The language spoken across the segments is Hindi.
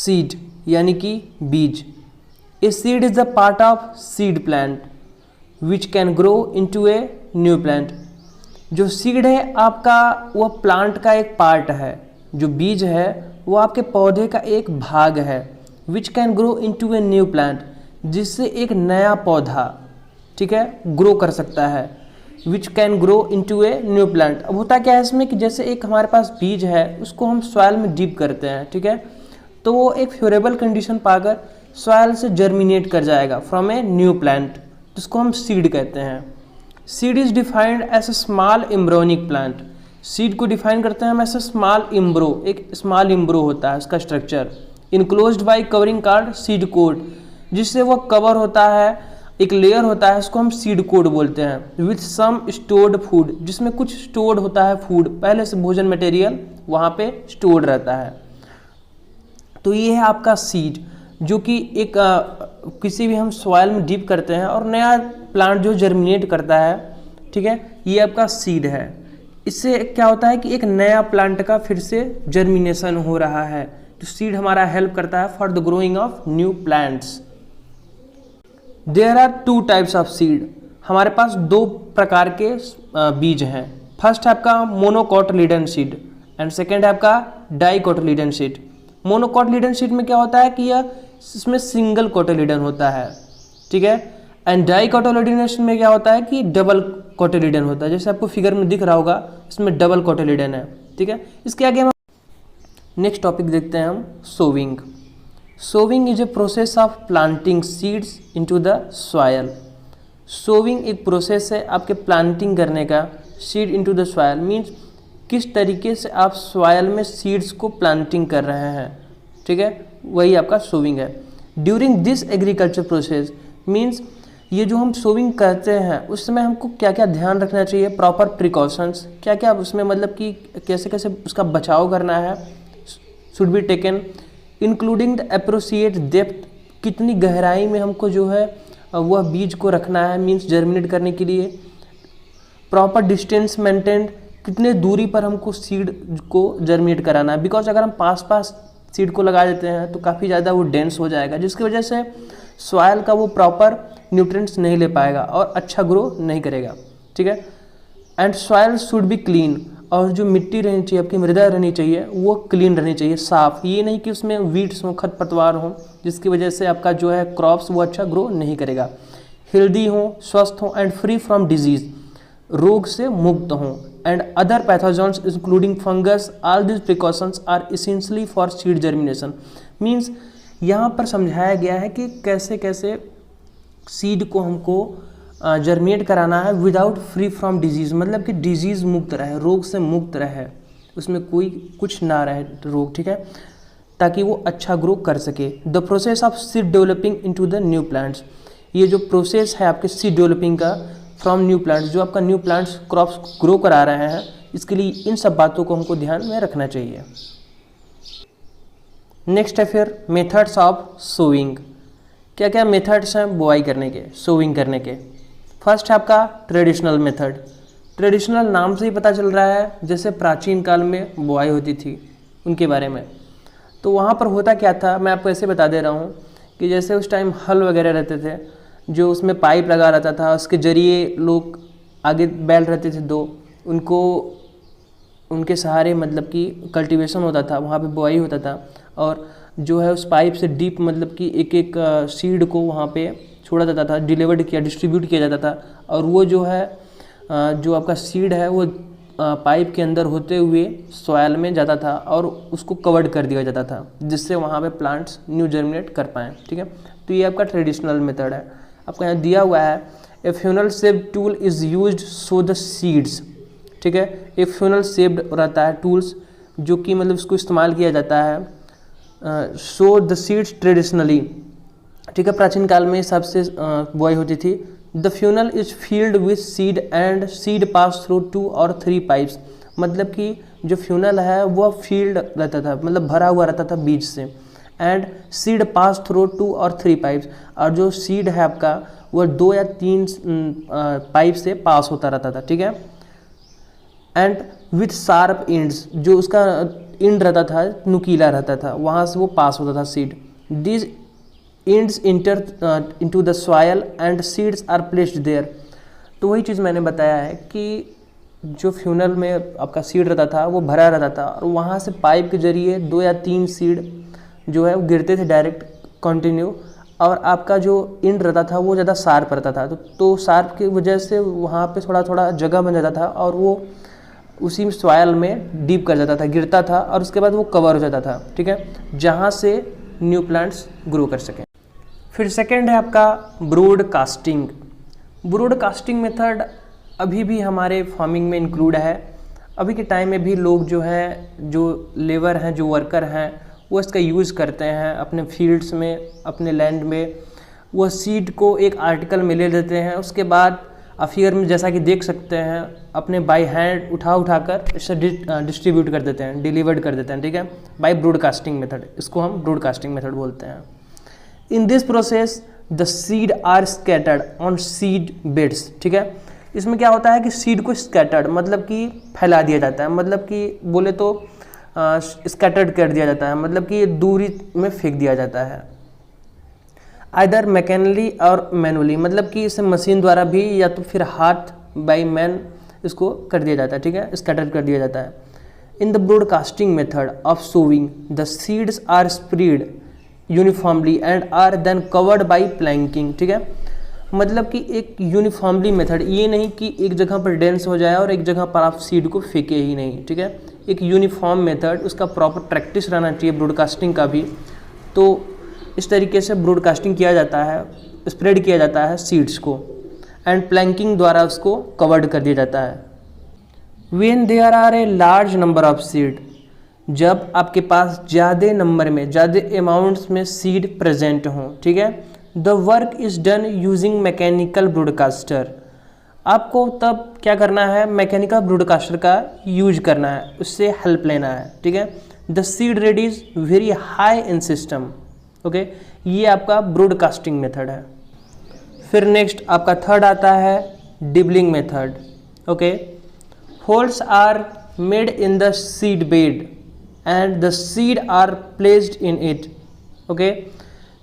सीड यानी कि बीज। A seed is the part of seed plant which can grow into a new plant. जो सीड है आपका वह प्लांट का एक पार्ट है, जो बीज है वो आपके पौधे का एक भाग है, which can grow into a new plant, जिससे एक नया पौधा, ठीक है, ग्रो कर सकता है। Which can grow into a new plant. अब होता क्या है इसमें कि जैसे एक हमारे पास बीज है, उसको हम सॉइल में डीप करते हैं, ठीक है, तो वो एक फेवरेबल कंडीशन पाकर सॉइल से जर्मिनेट कर जाएगा फ्रॉम ए न्यू प्लांट, जिसको हम सीड कहते हैं। Seed is defined as a small embryonic plant. Seed को डिफाइन करते हैं हम ऐसे स्मॉल एम्ब्रो, एक स्मॉल एम्ब्रो होता है उसका structure, enclosed bye covering card seed code, जिससे वो कवर होता है, एक लेयर होता है, इसको हम सीड कोड बोलते हैं। विथ सम स्टोर्ड फूड, जिसमें कुछ स्टोर्ड होता है फूड, पहले से भोजन मटेरियल वहाँ पे स्टोर्ड रहता है। तो ये है आपका सीड, जो कि एक किसी भी हम सॉइल में डीप करते हैं और नया प्लांट जो जर्मिनेट करता है, ठीक है, ये आपका सीड है। इससे क्या होता है कि एक नया प्लांट का फिर से जर्मिनेशन हो रहा है। तो सीड हमारा हेल्प करता है for the growing of new plants. There are 2 types of seed. हमारे पास 2 प्रकार के बीज हैं। फर्स्ट है आपका मोनोकोटिलिडन सीड एंड सेकेंड है आपका डाइकोटिलिडन सीड। मोनोकोटिलिडन सीड में क्या होता है कि यह इसमें सिंगल कोटिलिडन होता है, ठीक है, एंड डाइकोटिलिडन में क्या होता है कि डबल कोटिलिडन होता है। जैसे आपको फिगर में दिख रहा होगा, इसमें डबल कोटिलिडन है, ठीक है। इसके आगे हम नेक्स्ट टॉपिक देखते हैं हम sowing. Sowing is a process of planting seeds into the soil. Sowing एक प्रोसेस है आपके प्लांटिंग करने का, seed into the soil means किस तरीके से आप सॉयल में सीड्स को प्लांटिंग कर रहे हैं, ठीक है, वही आपका सोविंग है। During this agriculture process means ये जो हम सोविंग करते हैं उस समय हमको क्या क्या ध्यान रखना चाहिए, प्रॉपर प्रिकॉशंस क्या क्या उसमें मतलब कि कैसे कैसे उसका बचाव करना है, should be taken, including the appropriate depth, कितनी गहराई में हमको जो है वह बीज को रखना है मीन्स जर्मिनेट करने के लिए, प्रॉपर डिस्टेंस मेंटेन, कितने दूरी पर हमको सीड को जर्मिनेट कराना है। बिकॉज अगर हम पास पास सीड को लगा देते हैं तो काफ़ी ज़्यादा वो डेंस हो जाएगा, जिसकी वजह से सॉइल का वो प्रॉपर न्यूट्रिएंट्स नहीं ले पाएगा और अच्छा ग्रो नहीं करेगा, ठीक है। And soil should be clean, और जो मिट्टी रहनी चाहिए आपकी, मृदा रहनी चाहिए, वो क्लीन रहनी चाहिए, साफ। ये नहीं कि उसमें वीड्स हों, खरपतवार हों, जिसकी वजह से आपका जो है क्रॉप्स वो अच्छा ग्रो नहीं करेगा। हेल्दी हों, स्वस्थ हों एंड फ्री फ्रॉम डिजीज़, रोग से मुक्त हों, and other pathogens including fungus. All this precautions are essentially for seed germination. Means यहाँ पर समझाया गया है कि कैसे कैसे सीड को हमको जर्मिनेट कराना है विदाउट फ्री फ्रॉम डिजीज़, मतलब कि डिजीज़ मुक्त रहे, रोग से मुक्त रहे, उसमें कोई कुछ ना रहे रोग, ठीक है, ताकि वो अच्छा ग्रो कर सके। The process of seed developing into the new plants, ये जो प्रोसेस है आपके सीड डेवलपिंग का फ्रॉम न्यू प्लांट्स, जो आपका न्यू प्लांट्स क्रॉप्स ग्रो करा रहे हैं, इसके लिए इन सब बातों को हमको ध्यान में रखना चाहिए। नेक्स्ट है फिर मेथड्स ऑफ सोविंग। क्या क्या मेथड्स हैं बुआई करने के, सोविंग करने के। फर्स्ट है आपका ट्रेडिशनल मेथड। ट्रेडिशनल नाम से ही पता चल रहा है, जैसे प्राचीन काल में बुआई होती थी उनके बारे में। तो वहाँ पर होता क्या था, मैं आपको ऐसे बता दे रहा हूँ कि जैसे उस टाइम हल वगैरह रहते थे, जो उसमें पाइप लगा रहता था, उसके जरिए लोग आगे बैल रहते थे 2, उनको उनके सहारे मतलब कि कल्टीवेशन होता था, वहाँ पे बुआई होता था, और जो है उस पाइप से डीप मतलब कि एक एक सीड को वहाँ पे छोड़ा जाता था, डिलीवर्ड किया, डिस्ट्रीब्यूट किया जाता था, और वो जो है जो आपका सीड है वो पाइप के अंदर होते हुए सॉयल में जाता था और उसको कवर्ड कर दिया जाता था, जिससे वहाँ पे प्लांट्स न्यू जर्मिनेट कर पाएँ, ठीक है। तो ये आपका ट्रेडिशनल मेथड है। आपको यहाँ दिया हुआ है a funnel shaped tool is used so the seeds, ठीक है। एक फ्यूनल शेप्ड रहता है टूल्स, जो कि मतलब इसको इस्तेमाल किया जाता है सो द सीड्स ट्रेडिशनली, ठीक है। प्राचीन काल में सबसे बुआई होती थी। The funnel is field with seed and seed pass through 2 or 3 pipes, मतलब कि जो फ्यूनल है वह फील्ड रहता था, मतलब भरा हुआ रहता था बीज से, and seed pass through 2 or 3 pipes, और जो सीड है आपका वह 2 या 3 पाइप से पास होता रहता था, ठीक है। एंड विथ शार्प एंड्स, जो उसका इंड रहता था नुकीला रहता था, वहाँ से वो पास होता था seed. This ends enter into the soil and seeds are placed there. तो वही चीज़ मैंने बताया है कि जो फ्यूनल में आपका सीड रहता था वो भरा रहता था और वहाँ से पाइप के जरिए 2 या 3 सीड जो है वो गिरते थे डायरेक्ट कंटिन्यू, और आपका जो इंड रहता था वो ज़्यादा शार्प रहता था, तो शार्प की वजह से वहाँ पे थोड़ा थोड़ा जगह बन जाता था और वो उसी सॉयल में डीप कर जाता था, गिरता था और उसके बाद वो कवर हो जाता था, ठीक है, जहाँ से न्यू प्लांट्स ग्रो कर सकें। फिर सेकेंड है आपका ब्रॉडकास्टिंग। ब्रॉडकास्टिंग मेथड अभी भी हमारे फार्मिंग में इंक्लूड है। अभी के टाइम में भी लोग जो है, जो लेबर हैं, जो वर्कर हैं, वो इसका यूज़ करते हैं अपने फील्ड्स में, अपने लैंड में। वो सीड को एक आर्टिकल में ले लेते हैं, उसके बाद फिगर में जैसा कि देख सकते हैं अपने बाई हैंड उठा कर इसे डिस्ट्रीब्यूट कर देते हैं, डिलीवर्ड कर देते हैं, ठीक है, बाय ब्रॉडकास्टिंग मेथड। इसको हम ब्रॉडकास्टिंग मेथड बोलते हैं। In this process the seed are scattered on seed beds, ठीक है। इसमें क्या होता है कि सीड को स्कैटर्ड मतलब कि फैला दिया जाता है, मतलब कि बोले तो स्कैटर्ड कर दिया जाता है, मतलब कि दूरी में फेंक दिया जाता है, आइदर मैकेनिकली और मैनुअली, मतलब कि इसे मशीन द्वारा भी या तो फिर हाथ बाई मैन इसको कर दिया जाता है, ठीक है, स्कैटर कर दिया जाता है। In the broadcasting method of sowing the seeds are spread uniformly and are then covered by planking, ठीक है, मतलब कि एक यूनिफॉर्मली मेथड, ये नहीं कि एक जगह पर डेंस हो जाए और एक जगह पर आप सीड को फेंके ही नहीं, ठीक है, एक यूनिफॉर्म मेथड, उसका प्रॉपर प्रैक्टिस रहना चाहिए ब्रॉडकास्टिंग का भी। तो इस तरीके से ब्रॉडकास्टिंग किया जाता है, स्प्रेड किया जाता है सीड्स को, एंड प्लैंकिंग द्वारा उसको कवर्ड कर दिया जाता है। When there are a large number of seed, जब आपके पास ज़्यादा नंबर में, ज़्यादा अमाउंट्स में सीड प्रेजेंट हों, ठीक है, the work is done using mechanical broadcaster. आपको तब क्या करना है, मैकेनिकल ब्रॉडकास्टर का यूज करना है, उससे हेल्प लेना है, ठीक है। The seed rate is very high in system, okay, ये आपका ब्रॉडकास्टिंग मेथड है। फिर नेक्स्ट आपका थर्ड आता है dibbling method, okay. Holes are made in the seed bed and the seed are placed in it, okay.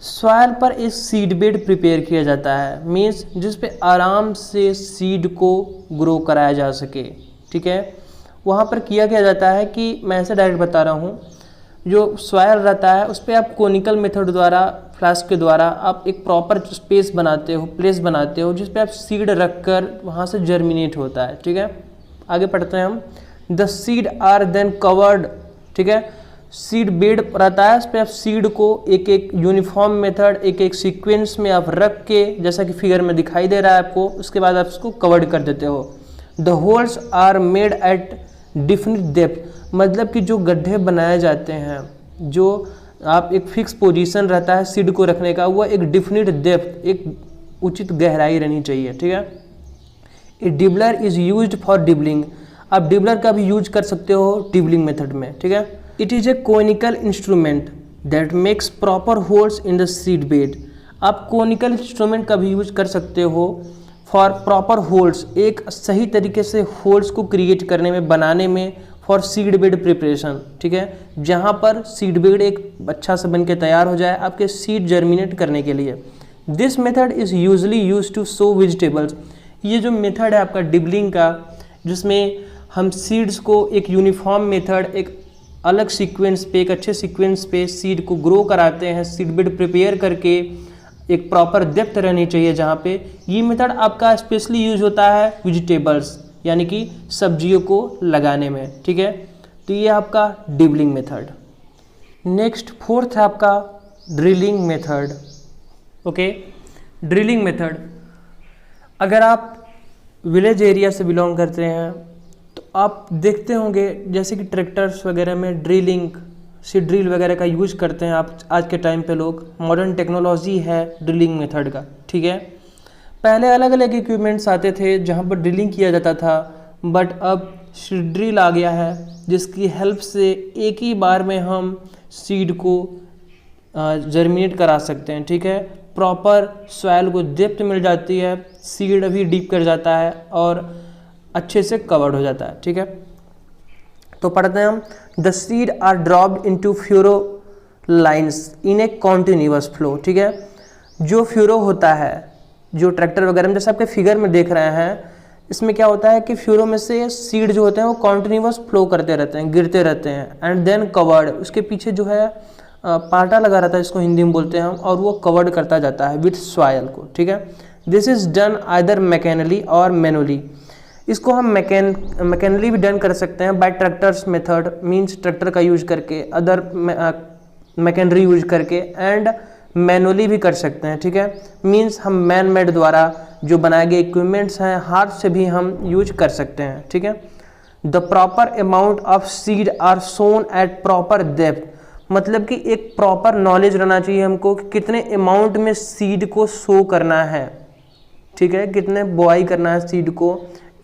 Soil पर एक सीड बेड प्रिपेयर किया जाता है, मीन्स जिस पे आराम से सीड को ग्रो कराया जा सके, ठीक है। वहाँ पर किया क्या जाता है कि मैं ऐसे डायरेक्ट बता रहा हूँ, जो सॉयल रहता है उस पर आप कोनिकल मेथड द्वारा, फ्लास्क के द्वारा आप एक प्रॉपर स्पेस बनाते हो, प्लेस बनाते हो, जिस पे आप सीड रख कर वहाँ से जर्मिनेट होता है, ठीक है। आगे पढ़ते हैं हम। The seed are then covered, ठीक है, सीड बेड रहता है, उस पर आप सीड को एक एक यूनिफॉर्म मेथड, एक एक सीक्वेंस में आप रख के, जैसा कि फिगर में दिखाई दे रहा है आपको, उसके बाद आप उसको कवर्ड कर देते हो। The holes are made at different depth, मतलब कि जो गड्ढे बनाए जाते हैं, जो आप एक फिक्स पोजीशन रहता है सीड को रखने का, वो एक डिफरेंट डेप्थ, एक उचित गहराई रहनी चाहिए, ठीक है। A dibbler is used for dibbling, आप डिबलर का भी यूज कर सकते हो डिबलिंग मेथड में, ठीक है। It is a conical instrument that makes proper holes in the seed bed, आप कोनिकल इंस्ट्रूमेंट का भी यूज कर सकते हो फॉर प्रॉपर होल्स, एक सही तरीके से होल्स को क्रिएट करने में, बनाने में, फॉर सीड बेड प्रिपरेशन, ठीक है, जहाँ पर सीड बेड एक अच्छा से बन के तैयार हो जाए आपके सीड जर्मिनेट करने के लिए। This method is usually use to sow vegetables, ये जो मेथड है आपका डिबलिंग का, जिसमें हम सीड्स को एक यूनिफॉर्म मेथड, एक अलग सीक्वेंस पे, एक अच्छे सीक्वेंस पे सीड को ग्रो कराते हैं, सीड बेड प्रिपेयर करके, एक प्रॉपर डेप्थ रहनी चाहिए जहाँ पे। ये मेथड आपका स्पेशली यूज होता है वेजिटेबल्स, यानी कि सब्जियों को लगाने में, ठीक है। तो ये आपका डिबलिंग मेथड। नेक्स्ट फोर्थ है आपका drilling method, okay. Drilling method, अगर आप विलेज एरिया से बिलोंग करते हैं तो आप देखते होंगे जैसे कि ट्रैक्टर्स वगैरह में ड्रिलिंग, सीड ड्रिल वगैरह का यूज करते हैं आप आज के टाइम पे लोग, मॉडर्न टेक्नोलॉजी है ड्रिलिंग मेथड का, ठीक है। पहले अलग अलग इक्विपमेंट्स आते थे जहाँ पर ड्रिलिंग किया जाता था, बट अब सीड ड्रिल आ गया है जिसकी हेल्प से एक ही बार में हम सीड को जर्मिनेट करा सकते हैं, ठीक है। प्रॉपर सॉइल को डेप्थ मिल जाती है, सीड भी डीप कर जाता है और अच्छे से कवर्ड हो जाता है, ठीक है। तो पढ़ते हैं हम, the seed are dropped into furrow lines in a continuous flow. ठीक है, जो फ्यूरो होता है, जो ट्रैक्टर वगैरह में जैसे आपके फिगर में देख रहे हैं, इसमें क्या होता है कि फ्यूरो में से सीड जो होते हैं वो कॉन्टिन्यूअस फ्लो करते रहते हैं, गिरते रहते हैं, एंड देन कवर्ड, उसके पीछे जो है पाटा लगा रहता है, इसको हिंदी में बोलते हैं हम, और वो कवर्ड करता जाता है विथ सॉयल को। ठीक है, दिस इज डन आइदर मैकेनली और मैनुअली। इसको हम मैकेनली भी डन कर सकते हैं by tractors method, means tractor का यूज करके, अदर मैकेनरी यूज करके, एंड मैनुअली भी कर सकते हैं। ठीक है, मीन्स हम मैन मेड द्वारा जो बनाए गए इक्विपमेंट्स हैं, हाथ से भी हम यूज कर सकते हैं। ठीक है, the proper amount of seed are sown at proper depth, मतलब कि एक प्रॉपर नॉलेज रहना चाहिए हमको कि कितने अमाउंट में सीड को सो करना है। ठीक है, कितने बोआई करना है सीड को,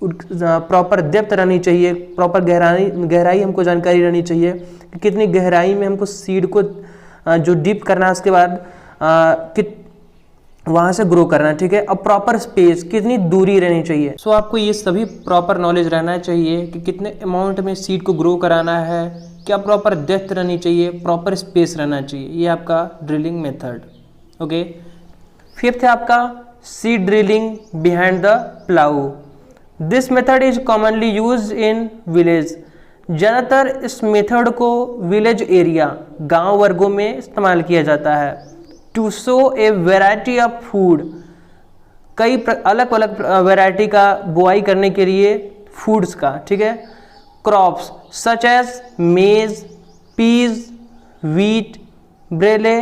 प्रॉपर डेप्थ रहनी चाहिए, प्रॉपर गहराई हमको जानकारी रहनी चाहिए कि कितनी गहराई में हमको सीड को जो डीप करना है, उसके बाद वहाँ से ग्रो करना है। ठीक है, अब प्रॉपर स्पेस, कितनी दूरी रहनी चाहिए। सो आपको ये सभी प्रॉपर नॉलेज रहना चाहिए कि कितने अमाउंट में सीड को ग्रो कराना है, क्या प्रॉपर डेप्थ रहनी चाहिए, प्रॉपर स्पेस रहना चाहिए। ये आपका ड्रिलिंग मेथड। ओके, फिफ्थ है आपका seed drilling behind the plough. This method is commonly used in village. ज़्यादातर इस मेथड को विलेज एरिया, गांव वर्गों में इस्तेमाल किया जाता है। To sow a variety of food, कई अलग अलग वेराइटी का बुआई करने के लिए फूड्स का। ठीक है, क्रॉप्स सच एज मेज, पीज, वीट, ब्रेले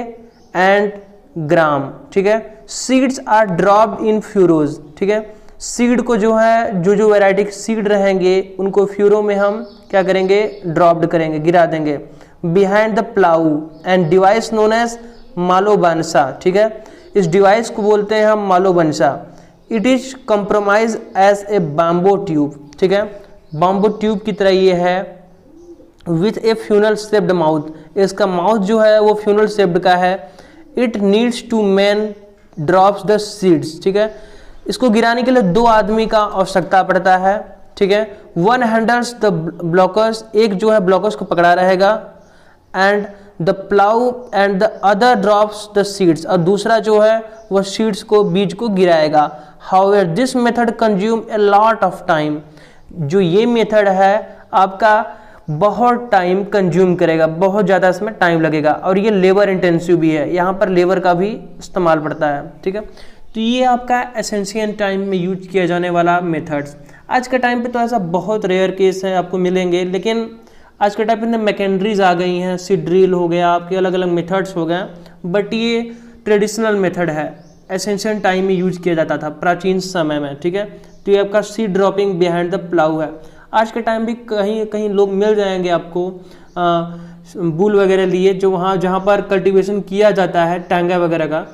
एंड ग्राम। ठीक है, सीड्स आर ड्रॉप्ड इन फ्यूरोज। ठीक है, सीड को जो है, जो वैरायटी के सीड रहेंगे उनको फ्यूरो में हम क्या करेंगे, ड्रॉप्ड करेंगे, गिरा देंगे। Behind the plough and device known as मालोबंसा। ठीक है, इस डिवाइस को बोलते हैं हम मालोबंसा। It is compromise as a bamboo tube. ठीक है, बाम्बो ट्यूब की तरह ये है, with a funnel shaped mouth. इसका माउथ जो है वो फ्यूनल शेप्ड का है। It needs to man drops the seeds. ठीक है, इसको गिराने के लिए 2 आदमी का आवश्यकता पड़ता है। ठीक है, वन हैंडल्स द ब्लॉकर्स, एक जो है ब्लॉकर्स को पकड़ा रहेगा, and the plough and the other drops the seeds, और दूसरा जो है वह सीड्स को, बीज को गिराएगा। However this method consume a lot of time. जो ये मेथड है आपका बहुत टाइम कंज्यूम करेगा, बहुत ज़्यादा इसमें टाइम लगेगा, और ये लेबर इंटेंसिव भी है, यहाँ पर लेबर का भी इस्तेमाल पड़ता है। ठीक है, तो ये आपका एसेंशियल टाइम में यूज किया जाने वाला मेथड्स। आज के टाइम पे तो ऐसा बहुत रेयर केस है आपको मिलेंगे, लेकिन आज के टाइम पे मैकेनरीज आ गई हैं, सीड ड्रिल हो गया, आपके अलग अलग मेथड्स हो गए, बट ये ट्रेडिशनल मेथड है, एसेंशियल टाइम में यूज किया जाता था प्राचीन समय में। ठीक है, तो ये आपका seed dropping behind the plough है। आज के टाइम भी कहीं कहीं लोग मिल जाएंगे आपको बुल वगैरह लिए, जो वहाँ जहाँ पर कल्टीवेशन किया जाता है टांगा वगैरह का,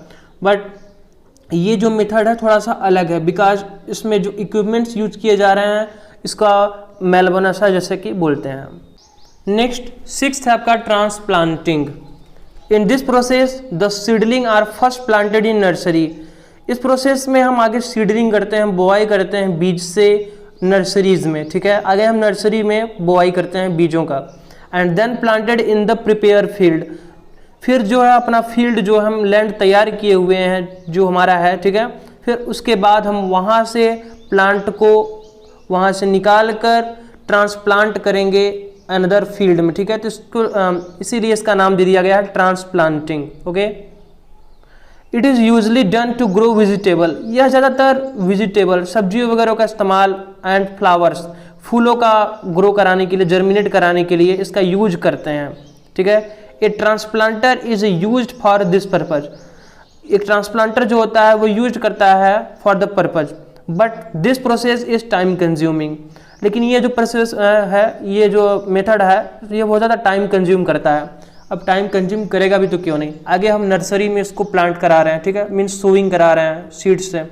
बट ये जो मेथड है थोड़ा सा अलग है, बिकॉज इसमें जो इक्विपमेंट्स यूज किए जा रहे हैं इसका मेलबोनसा जैसे कि बोलते हैं। नेक्स्ट 6th है आपका transplanting. In this process the seedling are first planted in nursery. इस प्रोसेस में हम आगे सीडलिंग करते हैं, बोआई करते हैं बीज से नर्सरीज में। ठीक है, आगे हम नर्सरी में बोआई करते हैं बीजों का, and then planted in the prepare field. फिर जो है अपना फील्ड जो हम लैंड तैयार किए हुए हैं जो हमारा है, ठीक है, फिर उसके बाद हम वहाँ से प्लांट को वहाँ से निकाल कर ट्रांसप्लांट करेंगे अनदर फील्ड में। ठीक है, तो इसको इसीलिए इसका नाम दे दिया गया है transplanting. Okay, it is usually done to grow vegetable. यह ज़्यादातर वेजिटेबल सब्जियों वगैरह का इस्तेमाल, एंड फ्लावर्स फूलों का ग्रो कराने के लिए, जर्मिनेट कराने के लिए इसका यूज करते हैं। ठीक है, a transplanter is used for this purpose. एक ट्रांसप्लांटर जो होता है वो यूज करता है for the purpose, but this process is time consuming. लेकिन ये जो प्रोसेस है, ये जो मेथड है, ये बहुत ज़्यादा टाइम कंज्यूम करता है। अब टाइम कंज्यूम करेगा भी तो क्यों नहीं, आगे हम नर्सरी में इसको प्लांट करा रहे हैं। ठीक है, मीन्स सोइंग करा रहे हैं सीड्स से,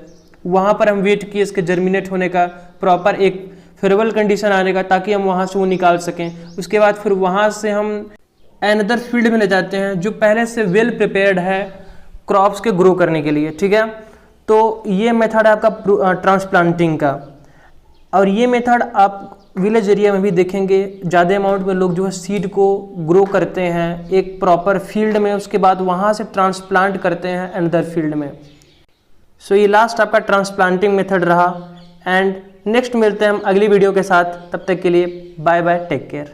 वहाँ पर हम वेट किए इसके जर्मिनेट होने का, प्रॉपर एक फेवरेबल कंडीशन आने का, ताकि हम वहाँ से वो निकाल सकें। उसके बाद फिर वहाँ से हम अनदर फील्ड में ले जाते हैं जो पहले से वेल प्रिपेयर्ड है क्रॉप्स के ग्रो करने के लिए। ठीक है, तो ये मेथड है आपका ट्रांसप्लांटिंग का। और ये मेथड आप विलेज एरिया में भी देखेंगे, ज़्यादा अमाउंट में लोग जो है सीड को ग्रो करते हैं एक प्रॉपर फील्ड में, उसके बाद वहाँ से ट्रांसप्लांट करते हैं अनदर फील्ड में। सो ये लास्ट आपका ट्रांसप्लांटिंग मेथड रहा। एंड नेक्स्ट मिलते हैं हम अगली वीडियो के साथ, तब तक के लिए बाय बाय, टेक केयर।